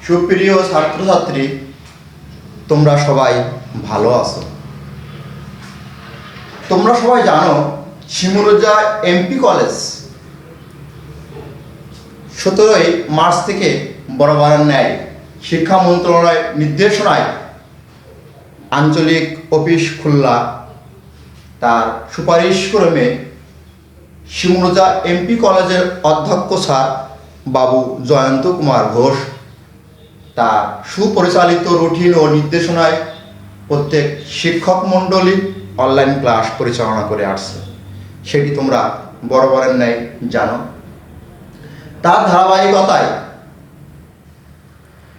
সুপ্রিয় ছাত্রছাত্রী, তোমরা সবাই ভালো আছো। তোমরা সবাই জানো শিমুলজা এমপি কলেজ 17ই মার্চ থেকে বরাবরের ন্যায় শিক্ষা মন্ত্রণালয়ের নির্দেশনায় আঞ্চলিক অফিস খুলনা তার সুপারিশ ক্রমে শিমুলজা এমপি কলেজের অধ্যক্ষ স্যার বাবু জয়ন্ত কুমার ঘোষ তার সুপরিচালিত রুটিন ও নির্দেশনায় প্রত্যেক শিক্ষক মণ্ডলী অনলাইন ক্লাস পরিচালনা করে আসছে, সেটি তোমরা বরাবরের ন্যায় জানো। তার ধারাবাহিকতায়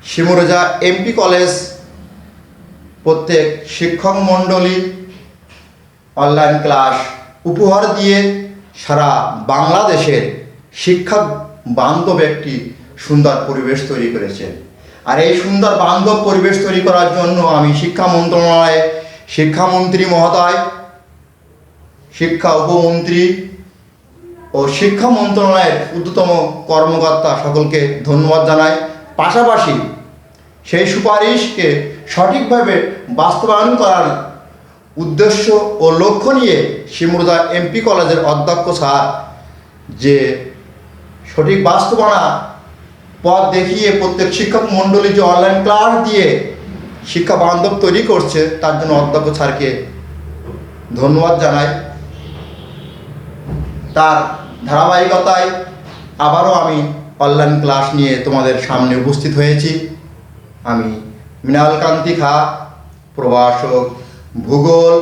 শিমুলজা এমপি কলেজ প্রত্যেক শিক্ষক মণ্ডলী অনলাইন ক্লাস উপহার দিয়ে সারা বাংলাদেশের শিক্ষা বান্ধব একটি সুন্দর পরিবেশ তৈরি করেছে। আর এই সুন্দর বান্ধব পরিবেশ তৈরি করার জন্য আমি শিক্ষা মন্ত্রণালয়ে শিক্ষামন্ত্রী মহোদয়, শিক্ষা উপমন্ত্রী ও শিক্ষা মন্ত্রণালয়ের ঊর্ধ্বতম কর্মকর্তা সকলকে ধন্যবাদ জানাই। পাশাপাশি সেই সুপারিশকে সঠিকভাবে বাস্তবায়ন করার উদ্দেশ্য ও লক্ষ্য নিয়ে শিমুলজা এমপি কলেজের অধ্যক্ষ স্যার যে সঠিক বাস্তবায়না পথ দেখিয়ে প্রত্যেক শিক্ষক মণ্ডলী যে অনলাইন ক্লাস দিয়ে শিক্ষা বান্ধব তৈরি করছে, তার জন্য অধ্যক্ষ স্যারকে ধন্যবাদ জানাই। তার ধারাবাহিকতায় আবারও আমি অনলাইন ক্লাস নিয়ে তোমাদের সামনে উপস্থিত হয়েছি। আমি মৃণাল কান্তি খা, প্রভাষক, ভূগোল,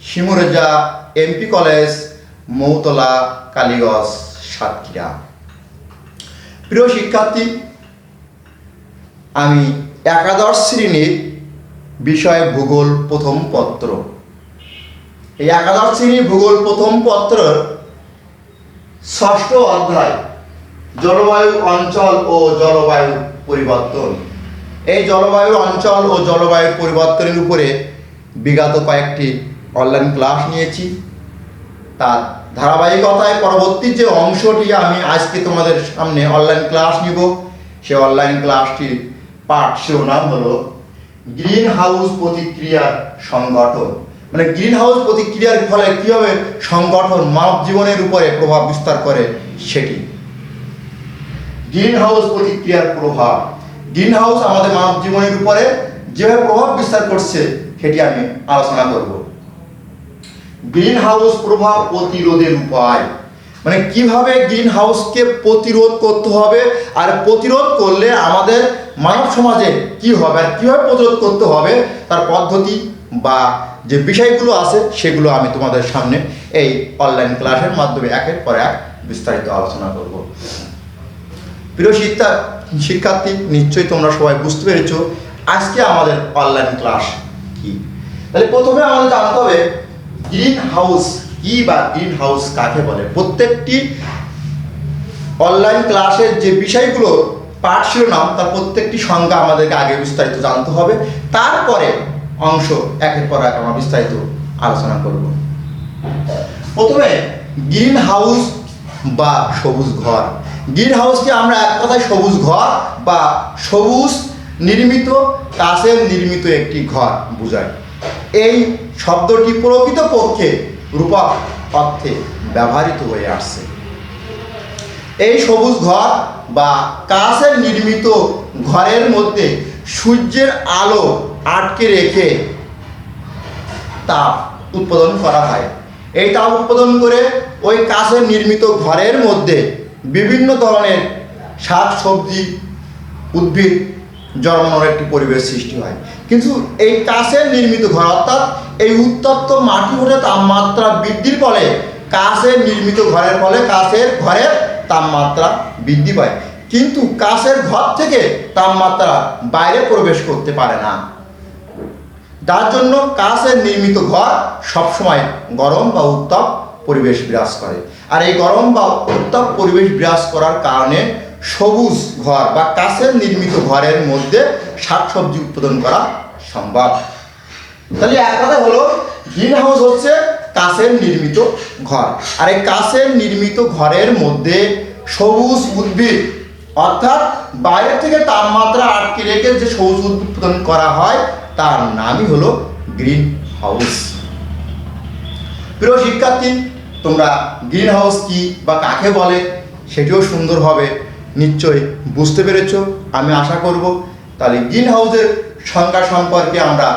শিমুলজা এমপি কলেজ, মৌতলা, কালীগঞ্জ, সাতক্ষীরা। প্রিয় শিক্ষার্থী, আমি একাদশ শ্রেণীর বিষয় ভূগোল প্রথম পত্র, এই একাদশ শ্রেণীর ভূগোল প্রথম পত্রের 6ষ্ঠ অধ্যায় জলবায়ু অঞ্চল ও জলবায়ু পরিবর্তন। এই জলবায়ু অঞ্চল ও জলবায়ু পরিবর্তনের উপরে বিগত কয়েকটি অনলাইন ক্লাস নিয়েছি। তার ধারাবাহিকতায় পরবর্তী যে অংশটি আমি আজকে তোমাদের সামনে অনলাইন ক্লাস নিব, সে অনলাইন ক্লাসটির পাঠ শিরোনাম হলো গ্রিন হাউস প্রতিক্রিয়ার সংগঠন। মানে গ্রিন হাউস প্রতিক্রিয়ার ফলে কীভাবে সংগঠন মানব জীবনের উপরে প্রভাব বিস্তার করে সেটি। গ্রিন হাউস প্রতিক্রিয়ার প্রভাব, গ্রিন হাউস আমাদের মানব জীবনের উপরে যেভাবে প্রভাব বিস্তার করছে সেটি আমি আলোচনা করব। গ্রিন হাউস প্রভাব প্রতিরোধের উপায়, মানে কিভাবে গ্রিন হাউসকে প্রতিরোধ করতে হবে, আর প্রতিরোধ করলে আমাদের মানব সমাজে কি হবে আর কীভাবে প্রতিরোধ করতে হবে তার পদ্ধতি বা যে বিষয়গুলো আছে সেগুলো আমি তোমাদের সামনে এই অনলাইন ক্লাসের মাধ্যমে একের পর এক বিস্তারিত আলোচনা করব। প্রিয় শিক্ষার্থী, নিশ্চয়ই তোমরা সবাই বুঝতে পেরেছো আজকে আমাদের অনলাইন ক্লাস কি। তাহলে প্রথমে আমাদের জানতে হবে গ্রিন হাউস কি বা গ্রিন হাউস কাকে বলে। প্রত্যেকটি অনলাইন ক্লাসের যে বিষয়গুলো পাঠ শিরোনাম তার প্রত্যেকটি সংজ্ঞা আমাদেরকে আগে বিস্তারিত জানতে হবে, তারপরে অংশ একের পর এক আমরা বিস্তারিত আলোচনা করব। প্রথমে গ্রিন হাউস বা সবুজ ঘর। গ্রিন হাউসকে আমরা এক কথায় সবুজ ঘর বা সবুজ নির্মিত কাচের নির্মিত একটি ঘর বোঝায়। এই শব্দটি প্রকৃতপক্ষে রূপক অর্থে ব্যবহৃত হয়ে আসছে। এই সবুজ ঘর বা কাচের নির্মিত ঘরের মধ্যে সূর্যের আলো আটকে রেখে তাপ উৎপাদন করা হয়। এই তাপ উৎপাদন করে ওই কাচের নির্মিত ঘরের মধ্যে বিভিন্ন ধরনের শাক সবজি উদ্ভিদ জন্মানোর একটি পরিবেশ সৃষ্টি হয়। কিন্তু এই কাচের নির্মিত ঘর অর্থাৎ এই উত্তপ্ত মাটি হতে তাপমাত্রা বৃদ্ধির ফলে কাচের নির্মিত ঘরের ফলে কাচের ঘরের তাপমাত্রা বৃদ্ধি পায়, কিন্তু কাচের ঘর থেকে তাপমাত্রা বাইরে প্রবেশ করতে পারে না। যার জন্য কাচের নির্মিত ঘর সবসময় গরম বা উত্তাপ পরিবেশ বিরাজ করে। আর এই গরম বা উত্তাপ পরিবেশ বিরাজ করার কারণে সবুজ ঘর বা কাচের নির্মিত ঘরের মধ্যে শাকসবজি উৎপাদন করা সম্ভব। তাহলে এক কথা হলো গ্রিন হাউস হচ্ছে কাচের নির্মিত ঘর, আর এই কাচের নির্মিত ঘরের মধ্যে সবুজ উদ্ভিদ অর্থাৎ বাইরে থেকে তাপমাত্রা আটকে রেখে যে সবুজ উৎপাদন করা হয় তার নামই হলো গ্রিন হাউস। প্রিয় শিক্ষার্থী, তোমরা গ্রিন হাউস কি বা কাকে বলে সেটিও সুন্দরভাবে নিশ্চয়ই বুঝতে পেরেছো, আমি আশা করব। তাহলে গ্রিন হাউসের সংজ্ঞা সম্পর্কে আমরা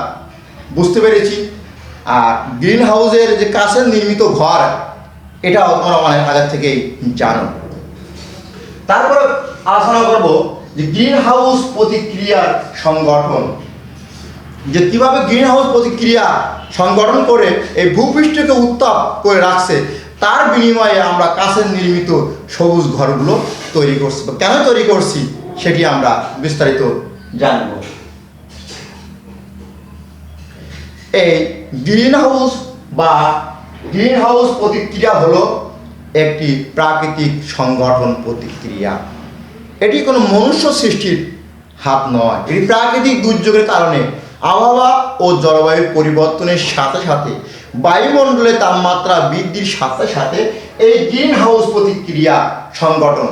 বুঝতে পেরেছি। আর গ্রিন হাউসের যে কাঁচের নির্মিত ঘর, এটাও তোমরা অনেক আগে থেকেই জানো। তারপরে আলোচনা করব যে গ্রিন হাউস প্রতিক্রিয়ার সংগঠন, যে কিভাবে গ্রিন হাউস প্রতিক্রিয়া সংগঠন করে এই ভূপৃষ্ঠকে উত্তাপ করে রাখছে, তার বিনিময়ে আমরা কাঁচের নির্মিত সবুজ ঘরগুলো তৈরি করছি। কেন তৈরি করছি সেটি আমরা বিস্তারিত জানব। এই গ্রিন হাউস বা গ্রিন হাউস প্রতিক্রিয়া হলো একটি প্রাকৃতিক সংগঠন প্রতিক্রিয়া। এটি কোনো মনুষ্য সৃষ্টির হাত নয়। এটি প্রাকৃতিক দুর্যোগের কারণে আবহাওয়া ও জলবায়ুর পরিবর্তনের সাথে সাথে বায়ুমণ্ডলের তাপমাত্রা বৃদ্ধির সাথে সাথে এই গ্রিন হাউস প্রতিক্রিয়া সংগঠন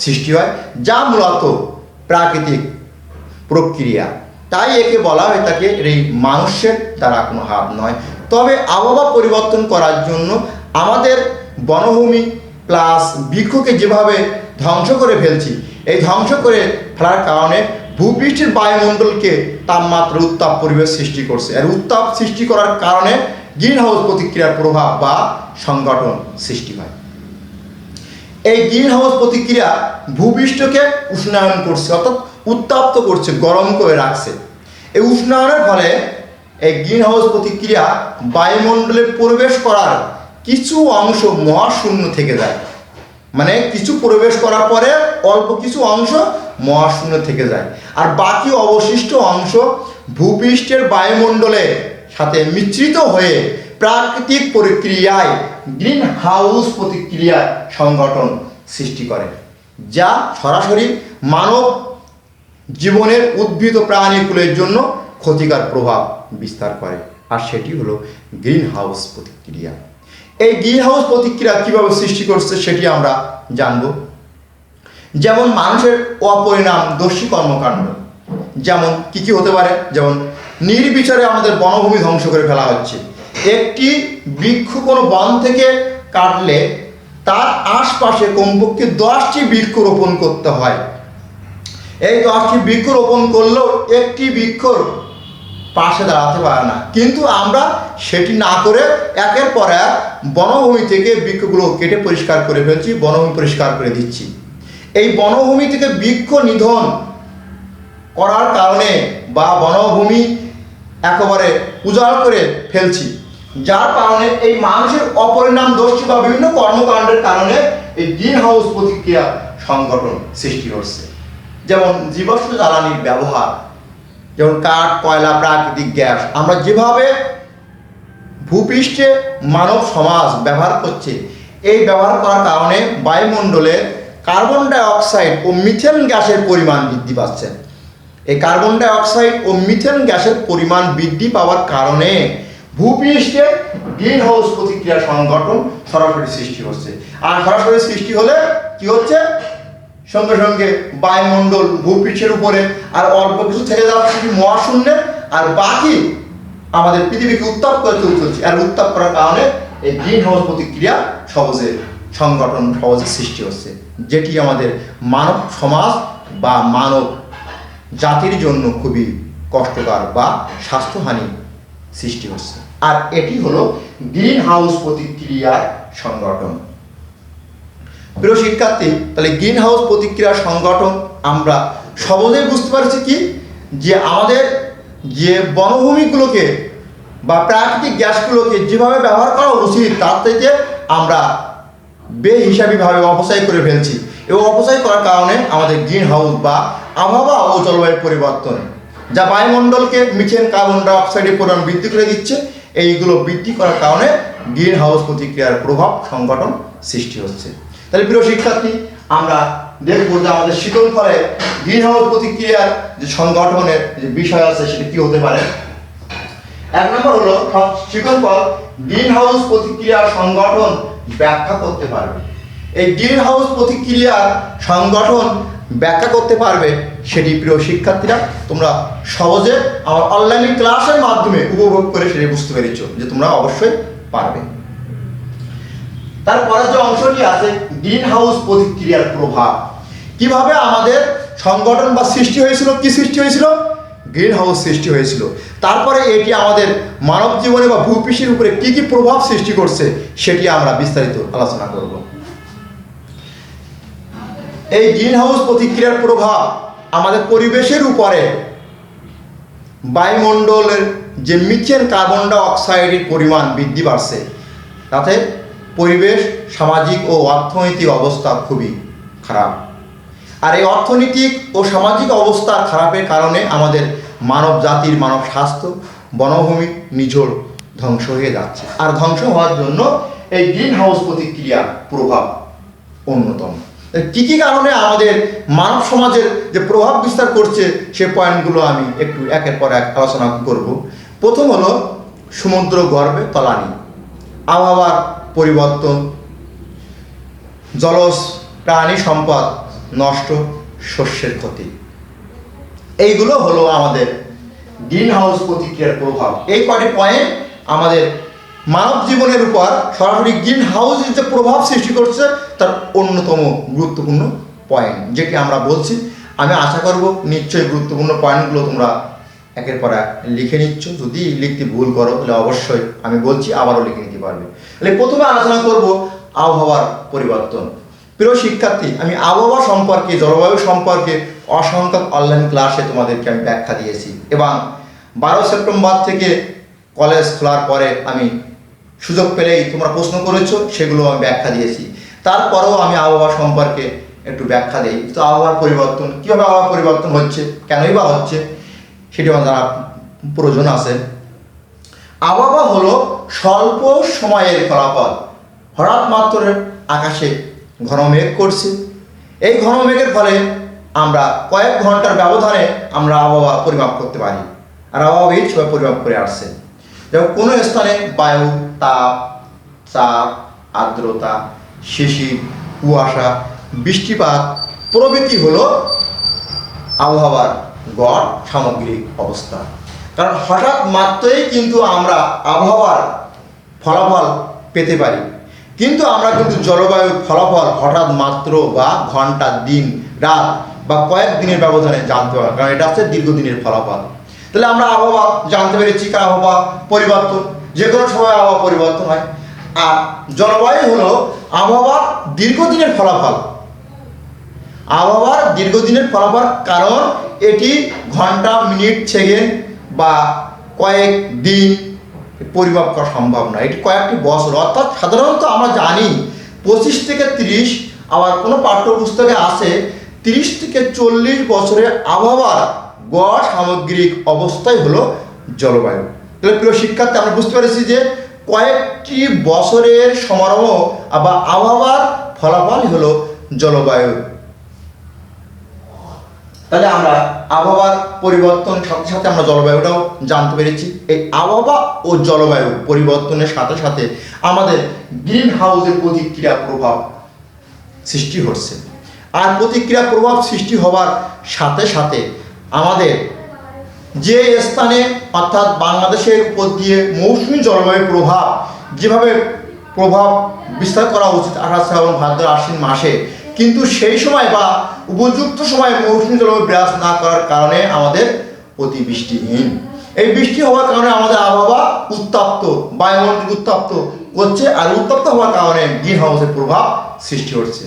সৃষ্টি হয়, যা মূলত প্রাকৃতিক প্রক্রিয়া। তাই একে বলা হয়ে থাকে এই মানুষের দ্বারা কোনো হাত নয়। তবে আবহাওয়া পরিবর্তন করার জন্য আমাদের বনভূমি প্লাস বৃক্ষকে যেভাবে ধ্বংস করে ফেলছি, এই ধ্বংস করে ফেলার কারণে ভূপৃষ্ঠের বায়ুমণ্ডলকে তাপমাত্রা উত্তাপ পরিবেশ সৃষ্টি করছে। আর উত্তাপ সৃষ্টি করার কারণে গ্রিন হাউস প্রতিক্রিয়ার প্রভাব বা সংগঠন সৃষ্টি হয়। এই গ্রিন হাউস প্রতিক্রিয়া ভূপৃষ্ঠকে উষ্ণায়ন করছে, অর্থাৎ উত্তপ্ত করছে, গরম করে রাখছে। এই উষ্ণায়নের ফলে এই গ্রিন হাউস প্রতিক্রিয়া বায়ুমণ্ডলে প্রবেশ করার কিছু অংশ মহাশূন্য থেকে যায়। মানে কিছু প্রবেশ করার পরে অল্প কিছু অংশ মহাশূন্য থেকে যায়, আর বাকি অবশিষ্ট অংশ ভূপৃষ্ঠের বায়ুমণ্ডলের সাথে মিশ্রিত হয়ে প্রাকৃতিক প্রক্রিয়ায় গ্রিন হাউস প্রতিক্রিয়ার সংগঠন সৃষ্টি করে, যা সরাসরি মানব জীবনের উদ্ভিদ ও প্রাণীকুলের জন্য ক্ষতিকর প্রভাব বিস্তার করে। আর সেটি হলো গ্রিন হাউস প্রতিক্রিয়া। এই গ্রিন হাউস প্রতিক্রিয়া কীভাবে সৃষ্টি করছে সেটি আমরা জানব। যেমন মানুষের অপরিণামদর্শী কর্মকাণ্ড, যেমন কী কী হতে পারে, যেমন নির্বিচারে আমাদের বনভূমি ধ্বংস করে ফেলা হচ্ছে। একটি বৃক্ষ কোনো বন থেকে কাটলে তার আশপাশে কমপক্ষে 10টি বৃক্ষ রোপণ করতে হয়। এই 10টি বৃক্ষ রোপণ করলেও একটি বৃক্ষর পাশে দাঁড়াতে পারে না, কিন্তু আমরা সেটি না করে একের পর এক বনভূমি থেকে বৃক্ষগুলো কেটে পরিষ্কার করে ফেলছি, বনভূমি পরিষ্কার করে দিচ্ছি। এই বনভূমি থেকে বৃক্ষ নিধন করার কারণে বা বনভূমি একেবারে উজাড় করে ফেলছি, যার কারণে এই মানুষের অপরিণামদর্শী বা বিভিন্ন কর্মকাণ্ডের কারণে এই গ্রিন হাউস প্রতিক্রিয়া সংগঠন সৃষ্টি হচ্ছে। যেমন জীবাশ্ম জ্বালানির ব্যবহার, যেমন কাঠ, কয়লা, প্রাকৃতিক গ্যাস, আমরা যেভাবে ভূপৃষ্ঠে মানব সমাজ ব্যবহার করছে, এই ব্যবহার করার কারণে বায়ুমণ্ডলে কার্বন ডাই অক্সাইড ও মিথেন গ্যাসের পরিমাণ বৃদ্ধি পাচ্ছে। এই কার্বন ডাই অক্সাইড ও মিথেন গ্যাসের পরিমাণ বৃদ্ধি পাওয়ার কারণে ভূপৃষ্ঠে গ্রিন হাউস প্রতিক্রিয়া সংগঠন সরাসরি সৃষ্টি হচ্ছে। আর সরাসরি সৃষ্টি হলে কি হচ্ছে, সঙ্গে সঙ্গে বায়ুমণ্ডল ভূপৃষ্ঠের উপরে আর অল্প কিছু থেকে যাচ্ছে মহাশূন্যে, আর বাকি আমাদের পৃথিবীকে উত্তাপ করে চলছে। আর উত্তাপ করার কারণে এই গ্রিন হাউস প্রতিক্রিয়া সহজে সংগঠন সহজে সৃষ্টি হচ্ছে, যেটি আমাদের মানব সমাজ বা মানব জাতির জন্য খুবই কষ্টকর বা স্বাস্থ্যহানি সৃষ্টি হচ্ছে। আর এটি হলো গ্রিন হাউস প্রতিক্রিয়ার সংগঠন। প্রিয় শিক্ষার্থী, তাহলে গ্রিন হাউস প্রতিক্রিয়ার সংগঠন আমরা সহজেই বুঝতে পারছি কি, যে আমাদের যে বনভূমিগুলোকে বা প্রাকৃতিক গ্যাসগুলোকে যেভাবে ব্যবহার করা উচিত, তার থেকে আমরা বেহিসাবিভাবে অপচয় করে ফেলছি, এবং অপচয় করার কারণে আমাদের গ্রিন হাউস বা আবহাওয়া ও জলবায়ু পরিবর্তন, যা বায়ুমণ্ডলকে মিথেন, কার্বন ডাই অক্সাইডের পরিমাণ বৃদ্ধি করে দিচ্ছে, এইগুলো বৃদ্ধি করার কারণে গ্রিন হাউস প্রতিক্রিয়ার প্রভাব সংগঠন সৃষ্টি হচ্ছে। তাহলে প্রিয় শিক্ষার্থী, আমরা দেখবো যে আমাদের শীতল ফলে গ্রিন হাউস প্রতিক্রিয়ার যে সংগঠনের যে বিষয় আছে সেটা কি হতে পারে। 1 নম্বর হলো শীতল ফল গ্রিন হাউস প্রতিক্রিয়ার সংগঠন ব্যাখ্যা করতে পারবে। এই গ্রিন হাউস প্রতিক্রিয়ার সংগঠন ব্যাখ্যা করতে পারবে, সেটি প্রিয় শিক্ষার্থীরা তোমরা সহজে আমার অনলাইন ক্লাসের মাধ্যমে উপভোগ করে সেটি বুঝতে পেরেছ যে তোমরা অবশ্যই পারবে। তারপরে যে অংশটি আছে গ্রিন হাউস প্রতিক্রিয়ার প্রভাব, কিভাবে আমাদের সংগঠন বা সৃষ্টি হয়েছিল, কি সৃষ্টি হয়েছিল, গ্রিন হাউস সৃষ্টি হয়েছিল। তারপরে এটি আমাদের মানব জীবনে বা ভূপৃষ্ঠের উপরে কি কি প্রভাব সৃষ্টি করছে সেটি আমরা বিস্তারিত আলোচনা করব। এই গ্রিন হাউস প্রতিক্রিয়ার প্রভাব আমাদের পরিবেশের উপরে বায়ুমণ্ডলের যে মিথেন কার্বন ডাই অক্সাইডের পরিমাণ বৃদ্ধি পাচ্ছে, তাতে পরিবেশ, সামাজিক ও অর্থনৈতিক অবস্থা খুবই খারাপ। আর এই অর্থনৈতিক ও সামাজিক অবস্থা খারাপের কারণে আমাদের মানব জাতির মানব স্বাস্থ্য, বনভূমি নিঝড় ধ্বংস হয়ে যাচ্ছে। আর ধ্বংস হওয়ার জন্য এই গ্রিন হাউস প্রতিক্রিয়ার প্রভাব অন্যতম। কী কী কারণে আমাদের মানব সমাজের যে প্রভাব বিস্তার করছে সে পয়েন্টগুলো আমি একটু একের পর এক আলোচনা করব। প্রথম হলো সমুদ্র গর্ভে তলানি, আবহাওয়ার পরিবর্তন, জলজ প্রাণী সম্পদ নষ্ট, শস্যের ক্ষতি। এইগুলো হলো আমাদের গ্রিন হাউস প্রতিক্রিয়ার প্রভাব। এই কয়টি পয়েন্ট আমাদের মানব জীবনের উপর সরাসরি গ্রিন হাউসের যে প্রভাব সৃষ্টি করছে তার অন্যতম গুরুত্বপূর্ণ পয়েন্ট, যেটি আমরা বলছি। আমি আশা করব নিশ্চয়ই গুরুত্বপূর্ণ পয়েন্টগুলো তোমরা একের পর এক লিখে নিচ্ছ। যদি লিখতে ভুল করো তাহলে অবশ্যই আমি বলছি আবারও লিখে নিতে পারবে। তাহলে প্রথমে আলোচনা করব আবহাওয়ার পরিবর্তন। প্রিয় শিক্ষার্থী, আমি আবহাওয়া সম্পর্কে, জলবায়ু সম্পর্কে অসংখ্য অনলাইন ক্লাসে তোমাদেরকে আমি ব্যাখ্যা দিয়েছি, এবং 12 সেপ্টেম্বর থেকে কলেজ খোলার পরে আমি সুযোগ পেলেই তোমরা প্রশ্ন করেছো, সেগুলো আমি ব্যাখ্যা দিয়েছি। তারপরেও আমি আবহাওয়া সম্পর্কে একটু ব্যাখ্যা দিই। তো আবহাওয়ার পরিবর্তন, কীভাবে আবহাওয়া পরিবর্তন হচ্ছে, কেনই বা হচ্ছে, সেটি আমার জানার প্রয়োজন আছে। আবহাওয়া হলো স্বল্প সময়ের ফলাফল। হঠাৎ মাত্র আকাশে ঘন মেঘ করছে, এই ঘন মেঘের ফলে আমরা কয়েক ঘন্টার ব্যবধানে আমরা আবহাওয়া পরিমাপ করতে পারি, আর আবহাওয়াবিদ সবাই পরিমাপ করে আসছে। যেমন কোনো স্থানে বায়ু, তাপ, চাপ, আর্দ্রতা, শিশির, কুয়াশা, বৃষ্টিপাত প্রভৃতি হলো আবহাওয়ার গড় সামগ্রিক অবস্থা। কারণ হঠাৎ মাত্রই কিন্তু আমরা আবহাওয়ার ফলাফল পেতে পারি, কিন্তু আমরা কিন্তু জলবায়ুর ফলাফল হঠাৎ মাত্র বা ঘন্টা, দিন, রাত বা কয়েক দিনের ব্যবধানে জানতে পারি, কারণ এটা হচ্ছে দীর্ঘদিনের ফলাফল। তাহলে আমরা আবহাওয়া জানতে পেরেছি, কারণ আবহাওয়া পরিবর্তন, যে কোনো সময় আবহাওয়া পরিবর্তন হয়। আর জলবায়ু হলো আবহাওয়ার দীর্ঘদিনের ফলাফল। আবহাওয়ার দীর্ঘদিনের ফলাফল, কারণ এটি ঘন্টা, মিনিট, সেকেন্ড বা কয়েক দিন পরিমাপ করা সম্ভব নয়, এটি কয়েকটি বছর। অর্থাৎ সাধারণত আমরা জানি 25 থেকে 30, আবার কোনো পাঠ্যপুস্তকে আছে 30 থেকে 40 বছরের আবহাওয়ার গড় সামগ্রিক অবস্থাই হলো জলবায়ু। তাহলে প্রিয় শিক্ষার্থী, আমরা বুঝতে পেরেছি যে কয়েকটি বছরের সমারোহ বা আবহাওয়ার ফলাফলই হলো জলবায়ু। তাহলে আমরা আবহাওয়ার পরিবর্তন সাথে সাথে আমরা জলবায়ুটাও জানতে পেরেছি। এই আবহাওয়া ও জলবায়ু পরিবর্তনের সাথে সাথে আমাদের গ্রিন হাউসের প্রতিক্রিয়া প্রভাব সৃষ্টি হচ্ছে। আর প্রতিক্রিয়া প্রভাব সৃষ্টি হওয়ার সাথে সাথে আমাদের যে স্থানে, অর্থাৎ বাংলাদেশের উপর দিয়ে মৌসুমী জলবায়ুর প্রভাব যেভাবে প্রভাব বিস্তার করা উচিত 28 শ্রাবণ, ভাদ্র, আশ্বিন মাসে, কিন্তু সেই সময় বা উপযুক্ত সময়ে মৌসুমী জলবায়ু বিরাজ না করার কারণে আমাদের অতিবৃষ্টিহীন। এই বৃষ্টি হওয়ার কারণে আমাদের আবহাওয়া উত্তপ্ত, বায়ুমণ্ডল উত্তপ্ত করছে, আর উত্তপ্ত হওয়ার কারণে গ্রিন হাউসের প্রভাব সৃষ্টি হচ্ছে।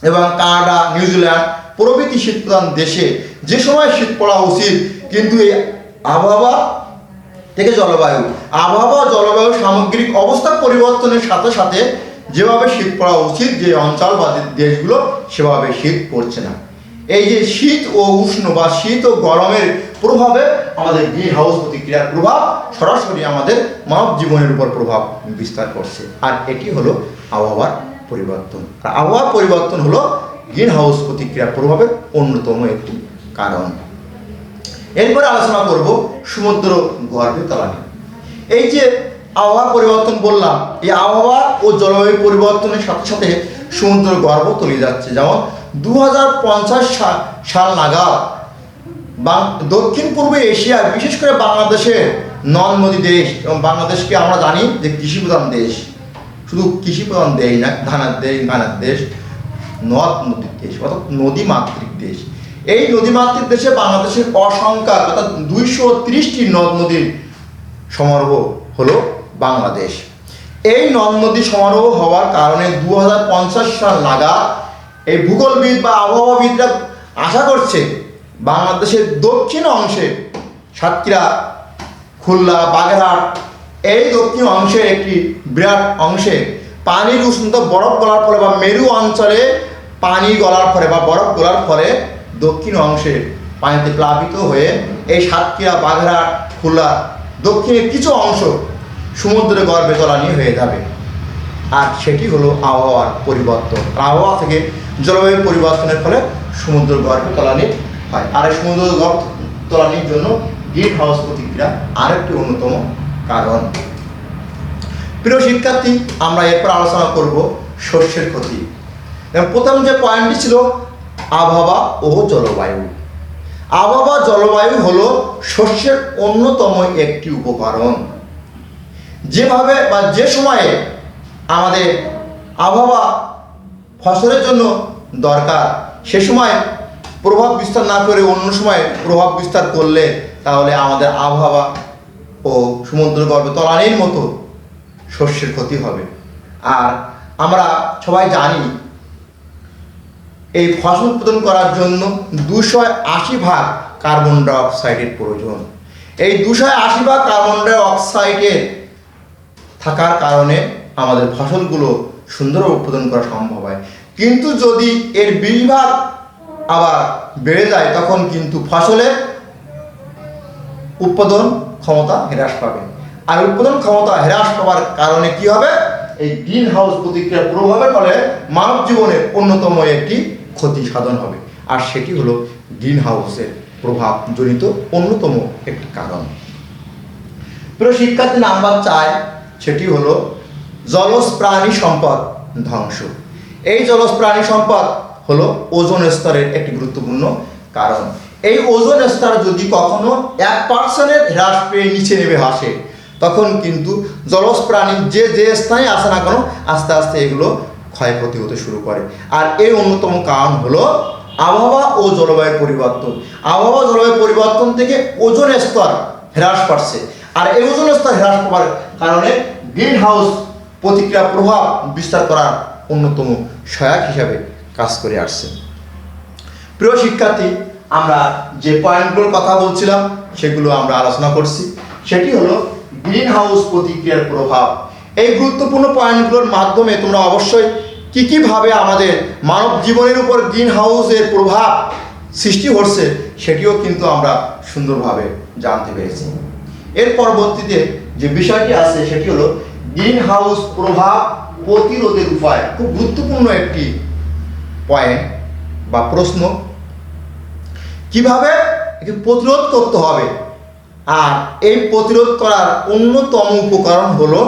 এবং কানাডা, নিউজিল্যান্ড প্রভৃতি শীতপ্রধান দেশে যে সময় শীত পড়া উচিত, কিন্তু এই আবহাওয়া থেকে আবহাওয়া জলবায়ু সামগ্রিক অবস্থা পরিবর্তনের সাথে সাথে যেভাবে শীত পড়া উচিত যে অঞ্চল বা দেশগুলো, সেভাবে শীত পড়ছে না। এই যে শীত ও উষ্ণ বা শীত ও গরমের প্রভাবে আমাদের গ্রিন হাউস প্রতিক্রিয়ার প্রভাব সরাসরি আমাদের মানব জীবনের উপর প্রভাব বিস্তার করছে। আর এটি হলো আবহাওয়ার পরিবর্তন। আর আবহাওয়ার পরিবর্তন হলো গ্রিন হাউস প্রতিক্রিয়ার প্রভাবের অন্যতম একটি কারণ। এরপরে আলোচনা করব সমুদ্র গর্ভে তলানি। এই যে আবহাওয়া পরিবর্তন বললাম, এই আবহাওয়া ও জলবায়ু পরিবর্তনের সাথে সাথে সমুদ্র গর্ভ তলিয়ে যাচ্ছে। যেমন 2050 সাল নাগাদ দক্ষিণ পূর্ব এশিয়া, বিশেষ করে বাংলাদেশের নদ নদী দেশ, এবং বাংলাদেশকে আমরা জানি যে কৃষি প্রধান দেশ, শুধু কৃষি প্রধান দেশ না, ধানের দেশ, নদ নদীর দেশ, অর্থাৎ নদীমাতৃক দেশ। এই নদীমাতৃক দেশে বাংলাদেশের অসংখ্য অর্থাৎ 230টি নদ নদীর সমারোহ হলো বাংলাদেশ। এই নদ নদী সমারোহ হওয়ার কারণে 2050 সাল নাগাদ এই ভূগোলবিদ বা আবহাওয়াবিদরা আশা করছে বাংলাদেশের দক্ষিণ অংশে, সাতক্ষীরা, খুলনা, বাগেরহাট, এই দক্ষিণ অংশের একটি বিরাট অংশে পানির উষ্ণতা বরফ গলার ফলে বা মেরু অঞ্চলে পানি গলার ফলে বা বরফ গলার ফলে দক্ষিণ অংশে পানিতে প্লাবিত হয়ে এই সাতক্ষীরা, বাগেরহাট, খুলনা দক্ষিণের কিছু অংশ সমুদ্রের গর্ভে তলানি হয়ে যাবে। আর সেটি হলো আবহাওয়ার পরিবর্তন। আবহাওয়া থেকে জলবায়ু পরিবর্তনের ফলে সমুদ্র গর্ভে তলানি হয়। আর এই সমুদ্র গর্ভ তলানির জন্য গ্রিন হাউস প্রতিক্রিয়া আরেকটি অন্যতম কারণ। প্রিয় শিক্ষার্থী, আমরা এরপর আলোচনা করব শস্যের ক্ষতি। প্রথম যে পয়েন্টটি ছিল আবহাওয়া ও জলবায়ু। আবহাওয়া জলবায়ু হলো শস্যের অন্যতম একটি উপকরণ। যেভাবে বা যে সময়ে আমাদের আবহাওয়া ফসলের জন্য দরকার, সে সময় প্রভাব বিস্তার না করে অন্য সময় প্রভাব বিস্তার করলে তাহলে আমাদের আবহাওয়া ও সমুদ্র গর্ভে তলানির মতো শস্যের ক্ষতি হবে। আর আমরা সবাই জানি এই ফসল উৎপাদন করার জন্য 280 ভাগ কার্বন ডাই অক্সাইডের প্রয়োজন। এই 280 ভাগ কার্বন ডাই অক্সাইডের থাকার কারণে আমাদের ফসলগুলো সুন্দরভাবে উৎপাদন করা সম্ভব হয়। কিন্তু যদি এর 20 ভাগ আবার বেড়ে যায় তখন কিন্তু ফসলের উৎপাদন ক্ষমতা হ্রাস পাবে। আর উৎপাদন ক্ষমতা হ্রাস পাওয়ার কারণে কি হবে? এই গ্রিন হাউস প্রতিক্রিয়ার প্রভাবের ফলে মানব জীবনের অন্যতম একটি ক্ষতি সাধন হবে। আর সেটি হলো গ্রিন হাউসের প্রভাব জনিত অন্যতম একটি কারণ। প্রিয় শিক্ষার্থী, নাম্বার 4 সেটি হলো জলজ প্রাণী সম্পদ ধ্বংস। এই জলজ প্রাণী সম্পদ হলো ওজোন স্তরের একটি গুরুত্বপূর্ণ কারণ। এই ওজোন স্তর যদি কখনো 1% হ্রাস পেয়ে নিচে নেমে আসে তখন কিন্তু জলজ প্রাণী যে স্থানে আসে না কেন আস্তে আস্তে এগুলো ক্ষয়ক্ষতি হতে শুরু করে। আর এই অন্যতম কারণ হলো আবহাওয়া ও জলবায়ু পরিবর্তন। আবহাওয়া জলবায়ু পরিবর্তন থেকে ওজোন স্তর হ্রাস পাচ্ছে। আর এই ওজোন স্তর হ্রাস পাওয়ার কারণে গ্রিন হাউস প্রতিক্রিয়া প্রভাব বিস্তার করার অন্যতম সহায়ক হিসাবে কাজ করে আসছে। প্রিয় শিক্ষার্থী, আমরা যে পয়েন্টগুলোর কথা বলছিলাম সেগুলো আমরা আলোচনা করছি। সেটি হলো গ্রিন হাউস প্রতিক্রিয়ার প্রভাব। এই গুরুত্বপূর্ণ পয়েন্টগুলোর মাধ্যমে তোমরা অবশ্যই কীভাবে আমাদের মানব জীবনের উপর গ্রিন হাউসের প্রভাব সৃষ্টি হচ্ছে সেটিও কিন্তু আমরা সুন্দরভাবে জানতে পেরেছি। এর পরবর্তীতে যে বিষয়টি আছে সেটি হলো গ্রিন হাউস প্রভাব প্রতিরোধের উপায়। খুব গুরুত্বপূর্ণ একটি পয়েন্ট বা প্রশ্ন, কিভাবে একে প্রতিরোধ করতে হবে। আর এই প্রতিরোধ করার অন্যতম উপকরণ হলো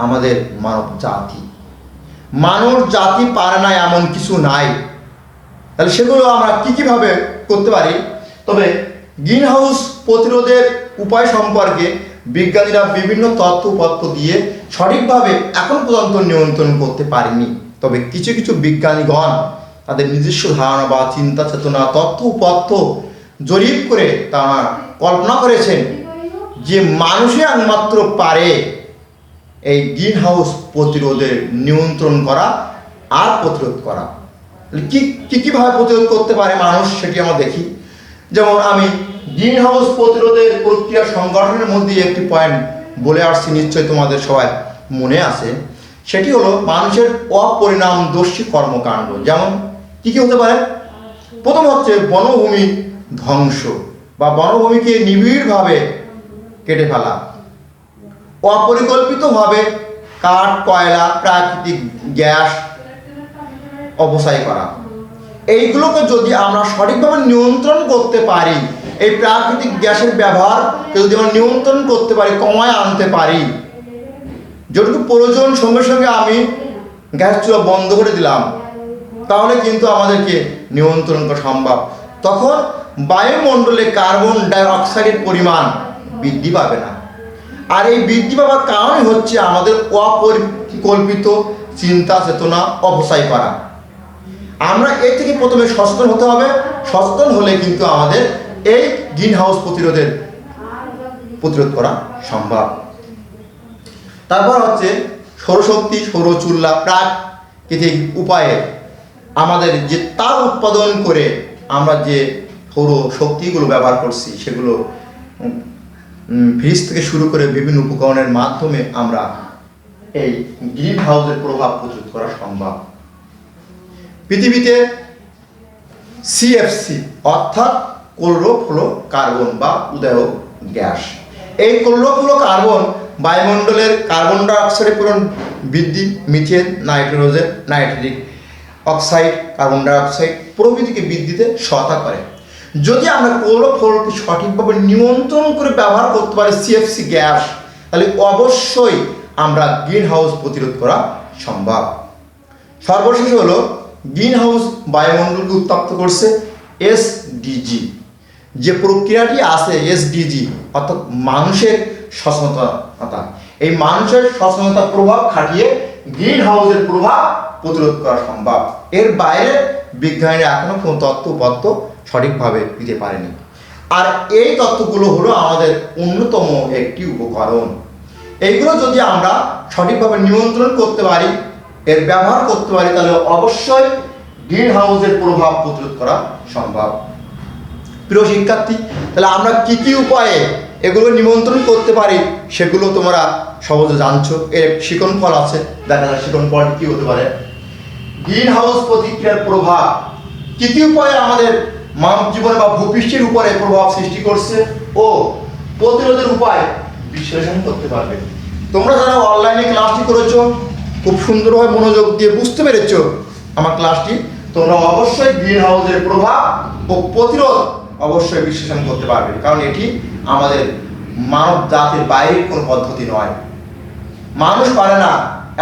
আমাদের মানব জাতি। মানব জাতি পারে না এমন কিছু নাই। তাহলে সেগুলো আমরা কীভাবে করতে পারি? তবে গ্রিন হাউস প্রতিরোধের উপায় সম্পর্কে বিজ্ঞানীরা বিভিন্ন তথ্যপত্র দিয়ে সঠিকভাবে এখন পর্যন্ত নিয়ন্ত্রণ করতে পারেনি। তবে কিছু কিছু বিজ্ঞানীগণ তাদের নিজস্ব ধারণা বা চিন্তা চেতনা তথ্যপত্র জরিপ করে তারা কল্পনা করেছেন যে মানুষই একমাত্র পারে এই গ্রিন হাউস প্রতিরোধের নিয়ন্ত্রণ করা আর প্রতিরোধ করা। কীভাবে প্রতিরোধ করতে পারে মানুষ সেটি আমরা দেখি। যেমন আমি গ্রিন হাউস প্রতিরোধের প্রক্রিয়া সংগঠনের মধ্যে একটি পয়েন্ট বলে আসছি, নিশ্চয়ই তোমাদের সবাই মনে আছে। সেটি হলো মানুষের অপরিণামদর্শী কর্মকাণ্ড। যেমন কী হতে পারে? প্রথম হচ্ছে বনভূমি ধ্বংস বা বনভূমিকে নিবিড়ভাবে কেটে ফেলা, অপরিকল্পিতভাবে কাঠ, কয়লা, প্রাকৃতিক গ্যাস অপচয় করা। এইগুলোকে যদি আমরা সঠিকভাবে নিয়ন্ত্রণ করতে পারি, এই প্রাকৃতিক গ্যাসের ব্যবহারকে যদি আমরা নিয়ন্ত্রণ করতে পারি, কমায় আনতে পারি, যেটুকু প্রয়োজন সঙ্গে সঙ্গে আমি গ্যাস চুলা বন্ধ করে দিলাম, তাহলে কিন্তু আমাদেরকে নিয়ন্ত্রণ করা সম্ভব। তখন বায়ুমণ্ডলে কার্বন ডাই অক্সাইডের পরিমাণ বৃদ্ধি পাবে না। আর এই বৃদ্ধি পাওয়ার কারণই হচ্ছে আমাদের অপরিকল্পিত চিন্তা চেতনা অপচয় করা। আমরা এর থেকে প্রথমে সচেতন হতে হবে। সচেতন হলে কিন্তু আমাদের এই গ্রিন হাউস প্রতিরোধ করা সম্ভব। তারপর হচ্ছে সৌরশক্তি, সৌরচুল্লা প্রাকৃতিক উপায়ে আমাদের যে তাপ উৎপাদন করে আমরা যে সৌর শক্তিগুলো ব্যবহার করছি, সেগুলো ফ্রিজ থেকে শুরু করে বিভিন্ন উপকরণের মাধ্যমে আমরা এই গ্রিন হাউসের প্রভাব প্রতিরোধ করা সম্ভব। পৃথিবীতে সিএফসি অর্থাৎ ক্লোরোফ্লোরো কার্বন বা উদয় গ্যাস, এই ক্লোরোফ্লোরো কার্বন বায়ুমণ্ডলের কার্বন ডাই অক্সাইডের পরিমাণ বৃদ্ধি, methane, nitrogen, nitric oxide, carbon ডাই অক্সাইড প্রভৃতিকে বৃদ্ধিতে সহায়তা করে। যদি আমরা ক্লোরোফ্লোরোকে সঠিকভাবে নিয়ন্ত্রণ করে ব্যবহার করতে পারি সিএফসি গ্যাস, তাহলে অবশ্যই আমরা গ্রিন হাউস প্রতিরোধ করা সম্ভব। সর্বশেষ হলো গ্রিন হাউস বায়ুমণ্ডলকে উত্তপ্ত করছে এসডিজি। যে প্রক্রিয়াটি আছে এসডিজি অর্থাৎ মানুষের সচেতনতা, এই মানুষের সচেতনতার প্রভাব খাটিয়ে গ্রিন হাউসের প্রভাব প্রতিরোধ করা সম্ভব। এর বাইরে বিজ্ঞানীরা এখনো কোনো তত্ত্বপত্র সঠিকভাবে দিতে পারেনি। আর এই তত্ত্বগুলো হলো আমাদের অন্যতম একটি উপকরণ। এইগুলো যদি আমরা সঠিকভাবে নিয়ন্ত্রণ করতে পারি, এর ব্যবহার করতে পারি, তাহলে অবশ্যই গ্রিন হাউসের প্রভাব প্রতিরোধ করা সম্ভব। প্রিয় শিক্ষার্থী, তাহলে আমরা কি কি উপায়ে এগুলো নিয়ন্ত্রণ করতে পারি সেগুলো তোমরা সহজে জানছো। এর শিকন ফল আছে, দেখা যায় শিকন ফল কি হতে পারে। গ্রিন হাউস প্রতিক্রিয়ার প্রভাব কি কি উপায়ে আমাদের মানব জীবনে বা ভূপৃষ্ঠের উপরে প্রভাব সৃষ্টি করছে ও প্রতিরোধের উপায় বিশ্লেষণ করতে পারবে। তোমরা যারা অনলাইনে ক্লাসটি করেছো, খুব সুন্দরভাবে মনোযোগ দিয়ে বুঝতে পেরেছো আমার ক্লাসটি, তোমরা অবশ্যই গ্রিন হাউসের প্রভাব ও প্রতিরোধ অবশ্যই বিশ্লেষণ করতে পারবে। কারণ এটি আমাদের মানব জাতির বাইরের কোনো পদ্ধতি নয়। মানুষ পারে না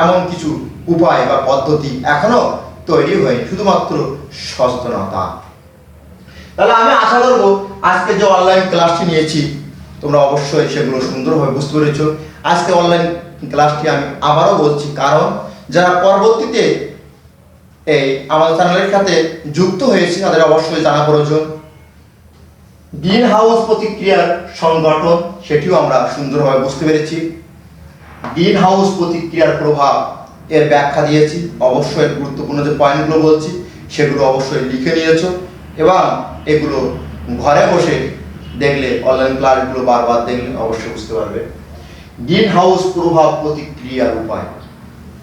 এমন কিছু উপায় বা পদ্ধতি এখনো তৈরি হয়নি, শুধুমাত্র সচেতনতা। তাহলে আমি আশা করব আজকে যে অনলাইন ক্লাসটি নিয়েছি তোমরা অবশ্যই সেগুলো সুন্দরভাবে বুঝতে পেরেছো। আজকে অনলাইন ক্লাসটি আমি আবারও বলছি, কারণ যারা পরবর্তীতে এই আমাদের চ্যানেলের সাথে যুক্ত হয়েছে তাদের অবশ্যই জানা প্রয়োজন। গ্রিন হাউস প্রতিক্রিয়ার সংগঠন সেটিও আমরা সুন্দরভাবে বুঝতে পেরেছি। গ্রিন হাউস প্রতিক্রিয়ার প্রভাব এর ব্যাখ্যা দিয়েছি। অবশ্যই গুরুত্বপূর্ণ যে পয়েন্টগুলো বলছি সেগুলো অবশ্যই লিখে নিয়েছো এবং এগুলো ঘরে বসে দেখলে, অনলাইন ক্লাসগুলো বারবার দেখলে অবশ্যই বুঝতে পারবে। গ্রিন হাউস প্রভাব প্রতিক্রিয়ার উপায়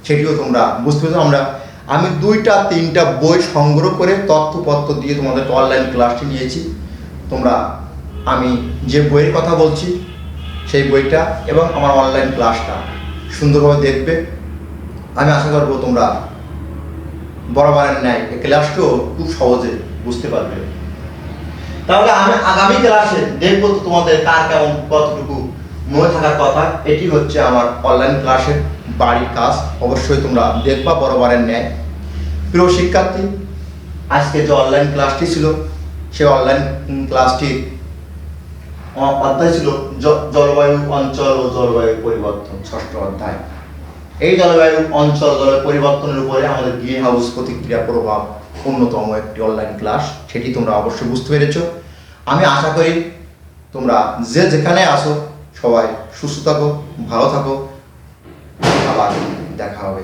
সেটিও তোমরা বুঝতে পেরেছো। আমি 2-3টা বই সংগ্রহ করে তথ্যপত্র দিয়ে তোমাদের অনলাইন ক্লাসটি নিয়েছি। তোমরা আমি যে বইয়ের কথা বলছি সেই বইটা এবং আমার অনলাইন ক্লাসটা সুন্দরভাবে দেখবে। আমি আশা করব তোমরা বরাবরের ন্যায় এই ক্লাসটিও খুব সহজে বুঝতে পারবে। তাহলে আমি আগামী ক্লাসে দেখবো তোমাদের কার কেমন কতটুকু মনে থাকার কথা। এটি হচ্ছে আমার অনলাইন ক্লাসের বাড়ির কাজ, অবশ্যই তোমরা দেখবা বরাবরের ন্যায়। প্রিয় শিক্ষার্থী, আজকে যে অনলাইন ক্লাসটি ছিল সেই অনলাইন ক্লাসটির অধ্যায় ছিল জলবায়ু অঞ্চল ও জলবায়ু পরিবর্তন, 6ষ্ঠ অধ্যায়। এই জলবায়ু অঞ্চল জলবায়ু পরিবর্তনের উপরে আমাদের গ্রিন হাউস প্রতিক্রিয়া প্রভাব অন্যতম একটি অনলাইন ক্লাস, সেটি তোমরা অবশ্যই বুঝতে পেরেছো। আমি আশা করি তোমরা যে যেখানে আসো সবাই সুস্থ থাকো, ভালো থাকো। আবার দেখা হবে।